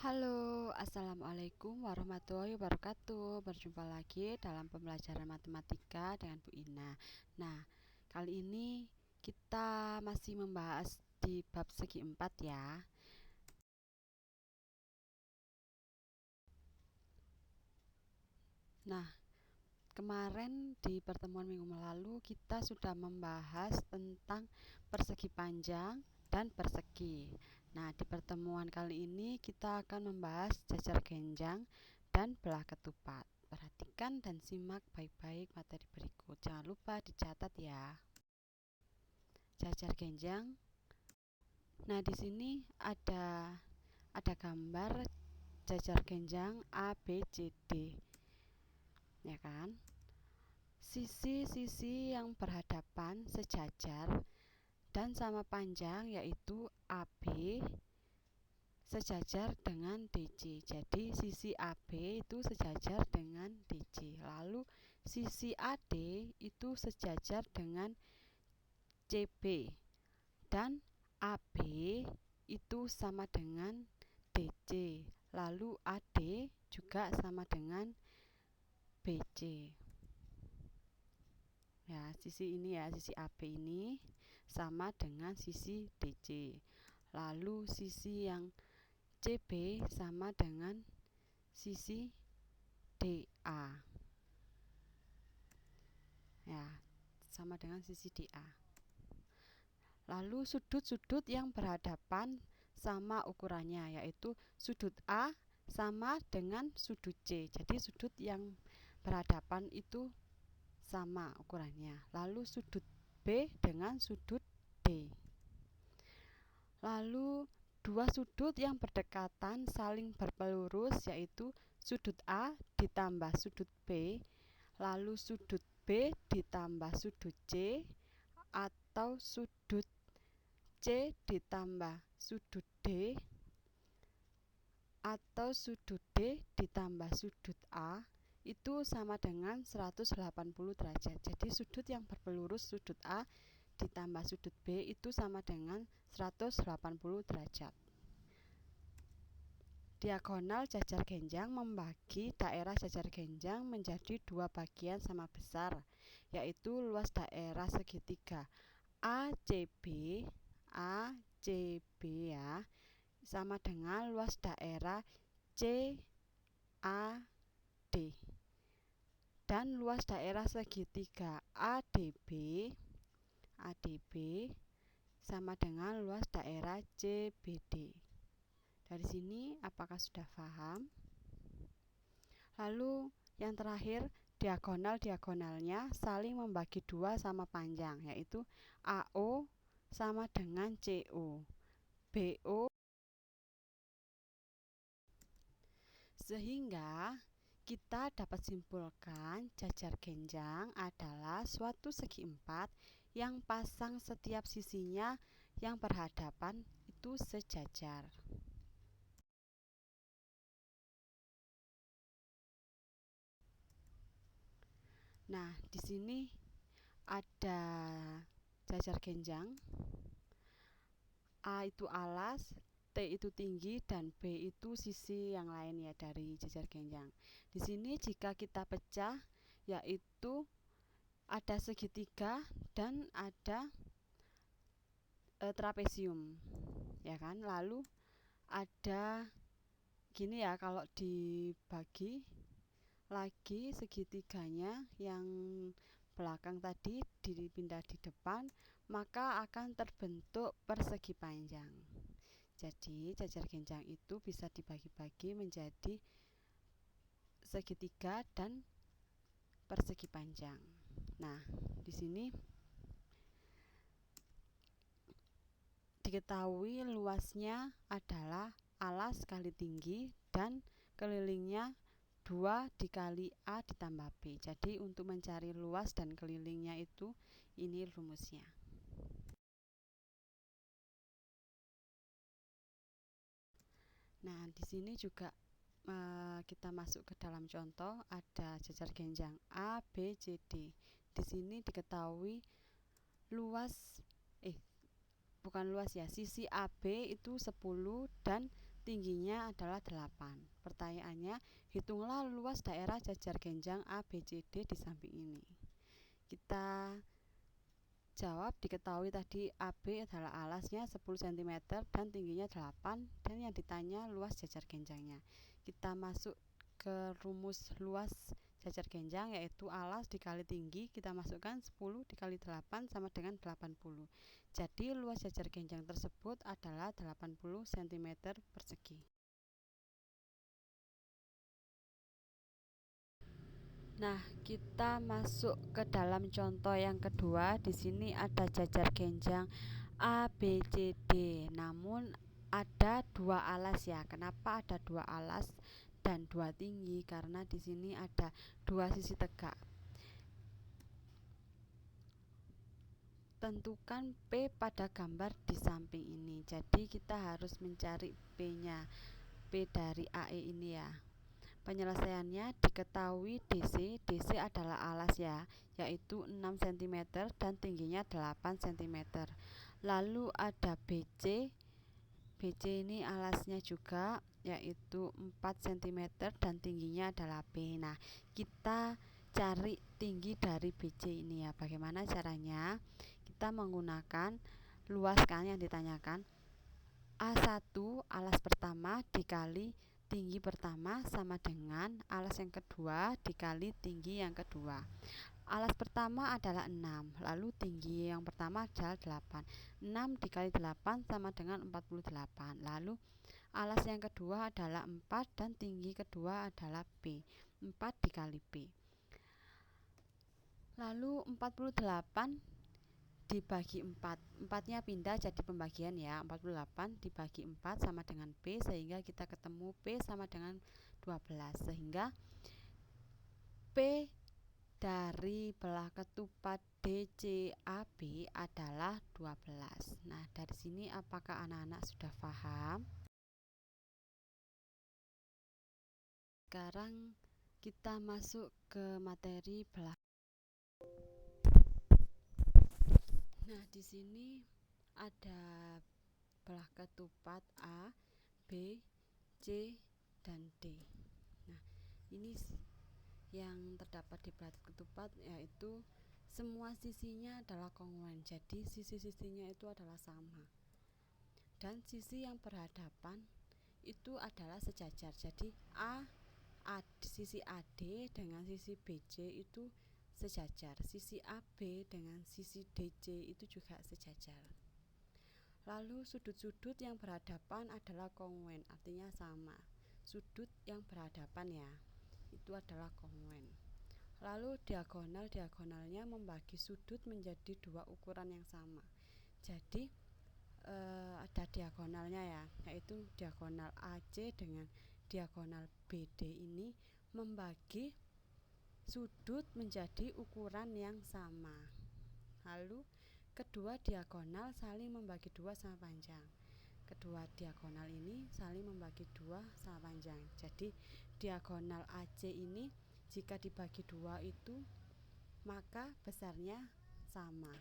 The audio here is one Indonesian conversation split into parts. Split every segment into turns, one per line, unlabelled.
Halo, assalamualaikum warahmatullahi wabarakatuh. Berjumpa lagi dalam pembelajaran matematika dengan Bu Ina. Nah, kali ini kita masih membahas di bab segi 4 ya. Nah, kemarin di pertemuan minggu lalu kita sudah membahas tentang persegi panjang dan persegi. Nah, di pertemuan kali ini kita akan membahas jajar genjang dan belah ketupat. Perhatikan dan simak baik-baik materi berikut. Jangan lupa dicatat ya. Jajar genjang. Nah, di sini ada gambar jajar genjang A, B, C, D. Ya kan? Sisi-sisi yang berhadapan sejajar dan sama panjang yaitu AB sejajar dengan DC. Jadi sisi AB itu sejajar dengan DC. Lalu sisi AD itu sejajar dengan CB dan AB itu sama dengan DC. Lalu AD juga sama dengan BC. Ya, sisi ini ya, sisi AB ini sama dengan sisi DC. Lalu sisi yang CB sama dengan sisi DA. Ya, sama dengan sisi DA. Lalu sudut-sudut yang berhadapan sama ukurannya, yaitu sudut A sama dengan sudut C. Jadi sudut yang berhadapan itu sama ukurannya. Lalu sudut B dengan sudut D. Lalu dua sudut yang berdekatan saling berpelurus yaitu sudut A ditambah sudut B, lalu sudut B ditambah sudut C, atau sudut C ditambah sudut D, atau sudut D ditambah sudut A itu sama dengan 180 derajat. Jadi sudut yang berpelurus sudut A ditambah sudut B itu sama dengan 180 derajat. Diagonal jajar genjang membagi daerah jajar genjang menjadi dua bagian sama besar, yaitu luas daerah segitiga ACB ya sama dengan luas daerah CAD, dan luas daerah segitiga ADB sama dengan luas daerah CBD. Dari sini apakah sudah paham? Lalu yang terakhir, diagonalnya saling membagi dua sama panjang, yaitu AO sama dengan CO, BO. Sehingga kita dapat simpulkan jajar genjang adalah suatu segi empat yang pasang setiap sisinya yang berhadapan itu sejajar. Nah, di sini ada jajar genjang. A itu alas, T itu tinggi, dan B itu sisi yang lain ya dari jajar genjang. Di sini jika kita pecah yaitu ada segitiga dan ada trapesium, ya kan? Lalu ada gini ya, kalau dibagi lagi segitiganya yang belakang tadi dipindah di depan, maka akan terbentuk persegi panjang. Jadi jajar genjang itu bisa dibagi-bagi menjadi segitiga dan persegi panjang. Nah, di sini diketahui luasnya adalah alas kali tinggi dan kelilingnya 2 dikali A ditambah B. Jadi untuk mencari luas dan kelilingnya itu ini rumusnya. Nah, di sini juga kita masuk ke dalam contoh, ada jajar genjang A, B, C, D. Di sini diketahui luas bukan luas ya, sisi AB itu 10 dan tingginya adalah 8. Pertanyaannya, hitunglah luas daerah jajar genjang ABCD di samping ini. Kita jawab, diketahui tadi AB adalah alasnya 10 cm dan tingginya 8, dan yang ditanya luas jajar genjangnya. Kita masuk ke rumus luas jajar genjang, yaitu alas dikali tinggi, kita masukkan 10 dikali 8 sama dengan 80. Jadi luas jajar genjang tersebut adalah 80 cm persegi. Nah, kita masuk ke dalam contoh yang kedua. Di sini ada jajar genjang ABCD, namun ada dua alas ya. Kenapa ada dua alas dan dua tinggi? Karena di sini ada dua sisi tegak. Tentukan P pada gambar di samping ini. Jadi kita harus mencari P-nya, P dari AE ini ya. Penyelesaiannya, diketahui DC adalah alas ya, yaitu 6 cm dan tingginya 8 cm. Lalu ada BC ini alasnya juga, yaitu 4 cm dan tingginya adalah B. Nah, kita cari tinggi dari BC ini ya. Bagaimana caranya? Kita menggunakan luas kan yang ditanyakan. A1 alas pertama dikali tinggi pertama sama dengan alas yang kedua dikali tinggi yang kedua. Alas pertama adalah 6, lalu tinggi yang pertama adalah 8. 6 dikali 8 sama dengan 48. Lalu alas yang kedua adalah 4 dan tinggi kedua adalah P. 4 dikali P. Lalu 48 dibagi 4, 4-nya pindah jadi pembagian ya. 48 dibagi 4 sama dengan P, sehingga kita ketemu P sama dengan 12. Sehingga P dari belah ketupat DCAB adalah 12. Nah, dari sini apakah anak-anak sudah paham? Sekarang kita masuk ke materi belah. Nah, di sini ada belah ketupat A, B, C, dan D. Nah, ini yang terdapat di belah ketupat, yaitu semua sisinya adalah kongruen. Jadi sisi-sisinya itu adalah sama. Dan sisi yang berhadapan itu adalah sejajar. Jadi sisi AD dengan sisi BC itu sejajar. Sisi AB dengan sisi DC itu juga sejajar. Lalu sudut-sudut yang berhadapan adalah kongruen, artinya sama. Sudut yang berhadapan ya, itu adalah kongruen. Lalu diagonalnya membagi sudut menjadi dua ukuran yang sama. Jadi ada diagonalnya ya, yaitu diagonal AC dengan diagonal BD ini membagi sudut menjadi ukuran yang sama. Lalu kedua diagonal saling membagi dua sama panjang. Kedua diagonal ini saling membagi dua sama panjang. Jadi diagonal AC ini jika dibagi dua itu maka besarnya sama.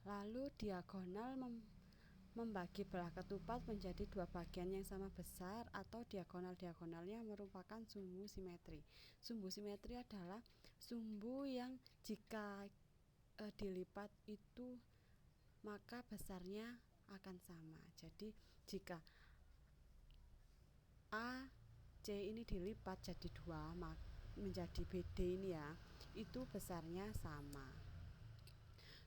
Lalu diagonal membagi belah ketupat menjadi dua bagian yang sama besar, atau diagonal-diagonalnya merupakan sumbu simetri. Sumbu simetri adalah sumbu yang jika dilipat itu maka besarnya akan sama. Jadi jika A C ini dilipat jadi 2 menjadi BD ini ya, itu besarnya sama.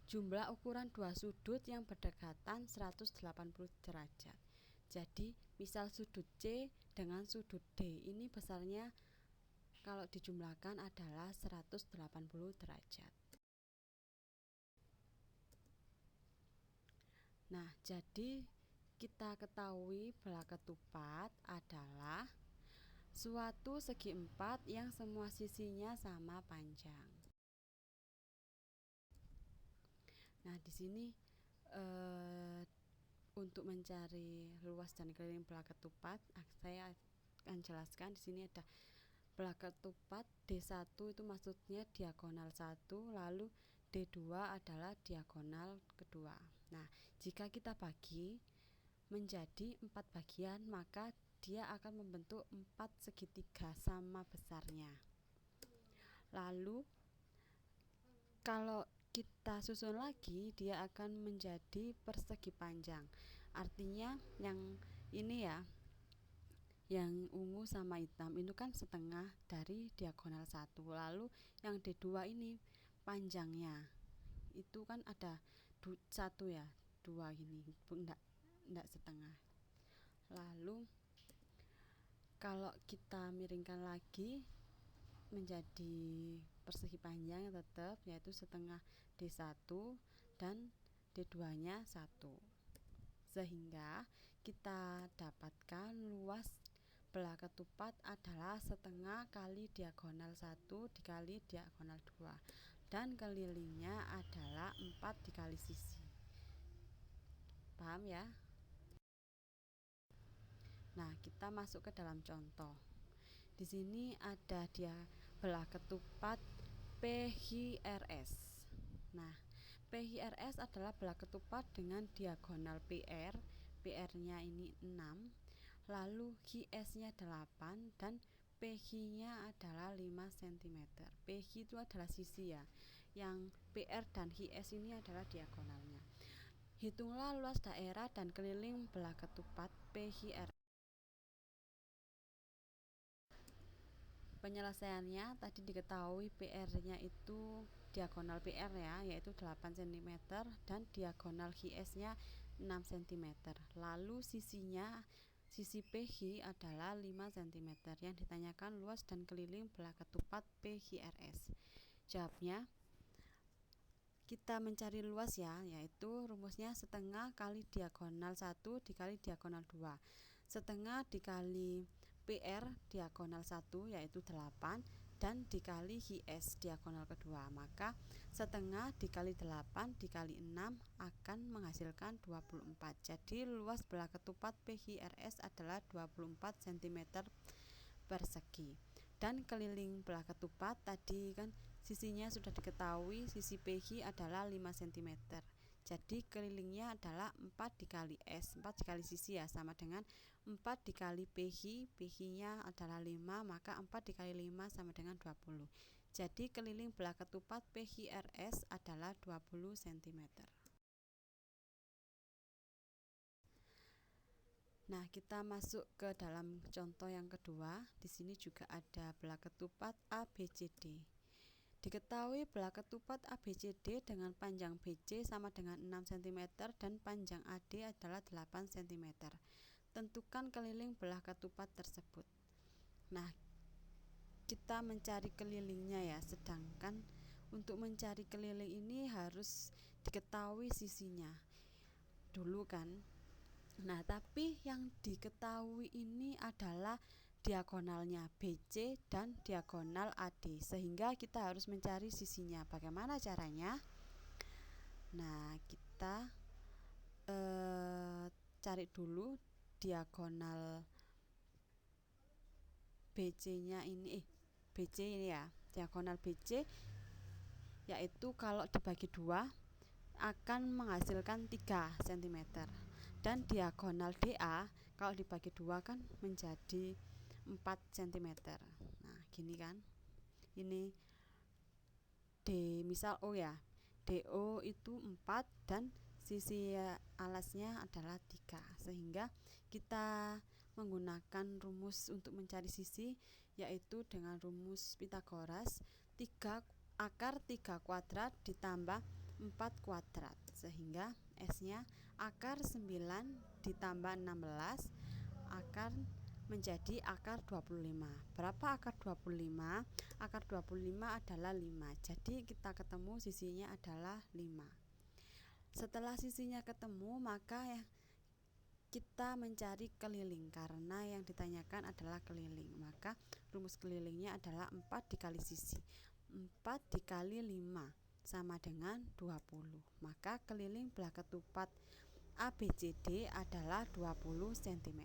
Jumlah ukuran dua sudut yang berdekatan 180 derajat. Jadi misal sudut C dengan sudut D ini besarnya kalau dijumlahkan adalah 180 derajat. Nah, jadi kita ketahui belah ketupat adalah suatu segi empat yang semua sisinya sama panjang. Nah, di sini untuk mencari luas dan keliling belah ketupat, saya akan jelaskan. Di sini ada belah ketupat D1 itu maksudnya diagonal 1, lalu D2 adalah diagonal kedua. Nah, jika kita bagi menjadi 4 bagian, maka dia akan membentuk 4 segitiga sama besarnya. Lalu kalau kita susun lagi, dia akan menjadi persegi panjang. Artinya yang ini ya, yang ungu sama hitam itu kan setengah dari diagonal 1. Lalu yang D2 ini panjangnya itu kan ada 1 ya, 2 ini enggak setengah. Lalu kalau kita miringkan lagi menjadi persegi panjang tetap, yaitu setengah D1 dan D2 nya 1, sehingga kita dapatkan luas belah ketupat adalah setengah kali diagonal 1 dikali diagonal 2, dan kelilingnya adalah 4 dikali sisi. Paham ya? Nah, kita masuk ke dalam contoh. Di sini ada dia belah ketupat PHRS. Nah, PHRS adalah belah ketupat dengan diagonal PR. PR-nya ini 6, lalu HS-nya 8 dan PH-nya adalah 5 cm. PH itu adalah sisi ya. Yang PR dan HS ini adalah diagonalnya. Hitunglah luas daerah dan keliling belah ketupat PHRS. Penyelesaiannya tadi diketahui PR-nya itu diagonal PR ya, yaitu 8 cm dan diagonal HS-nya 6 cm. Lalu sisinya, sisi PH adalah 5 cm. Yang ditanyakan luas dan keliling belah ketupat PHRS. Jawabnya, kita mencari luas ya, yaitu rumusnya setengah kali diagonal 1 dikali diagonal 2. Setengah dikali PR diagonal 1 yaitu 8 dan dikali HS diagonal kedua, maka setengah dikali 8 dikali 6 akan menghasilkan 24. Jadi luas belah ketupat PHRS adalah 24 cm persegi. Dan keliling belah ketupat tadi kan sisinya sudah diketahui, sisi PH adalah 5 cm. Jadi kelilingnya adalah 4 dikali S, 4 dikali sisi ya, sama dengan 4 dikali PH, PH-nya adalah 5, maka 4 dikali 5 sama dengan 20. Jadi keliling belah ketupat PHRS adalah 20 cm. Nah, kita masuk ke dalam contoh yang kedua. Di sini juga ada belah ketupat ABCD. Diketahui belah ketupat ABCD dengan panjang BC sama dengan 6 cm dan panjang AD adalah 8 cm. Tentukan keliling belah ketupat tersebut. Nah, kita mencari kelilingnya ya, sedangkan untuk mencari keliling ini harus diketahui sisinya dulu kan. Nah, tapi yang diketahui ini adalah diagonalnya BC dan diagonal AD, sehingga kita harus mencari sisinya. Bagaimana caranya? Nah, kita cari dulu diagonal BC-nya ini, BC ini ya, diagonal BC yaitu kalau dibagi 2 akan menghasilkan 3 cm. Dan diagonal DA kalau dibagi 2 kan menjadi 4 cm. Nah, gini kan. Ini D misal O ya. DO itu 4 dan sisi alasnya adalah 3. Sehingga kita menggunakan rumus untuk mencari sisi, yaitu dengan rumus Pythagoras, 3 akar 3 kuadrat ditambah 4 kuadrat, sehingga S-nya akar 9 ditambah 16 akar menjadi akar 25. Berapa akar 25? Akar 25 adalah 5. Jadi kita ketemu sisinya adalah 5. Setelah sisinya ketemu, maka ya kita mencari keliling, karena yang ditanyakan adalah keliling. Maka rumus kelilingnya adalah 4 dikali sisi. 4 dikali 5 sama dengan 20. Maka keliling belah ketupat ABCD adalah 20 cm.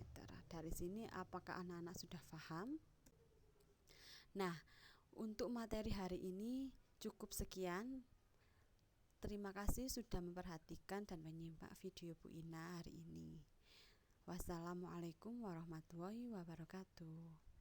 Dari sini apakah anak-anak sudah paham? Nah, untuk materi hari ini cukup sekian. Terima kasih sudah memperhatikan dan menyimak video Bu Ina hari ini. Wassalamualaikum warahmatullahi wabarakatuh.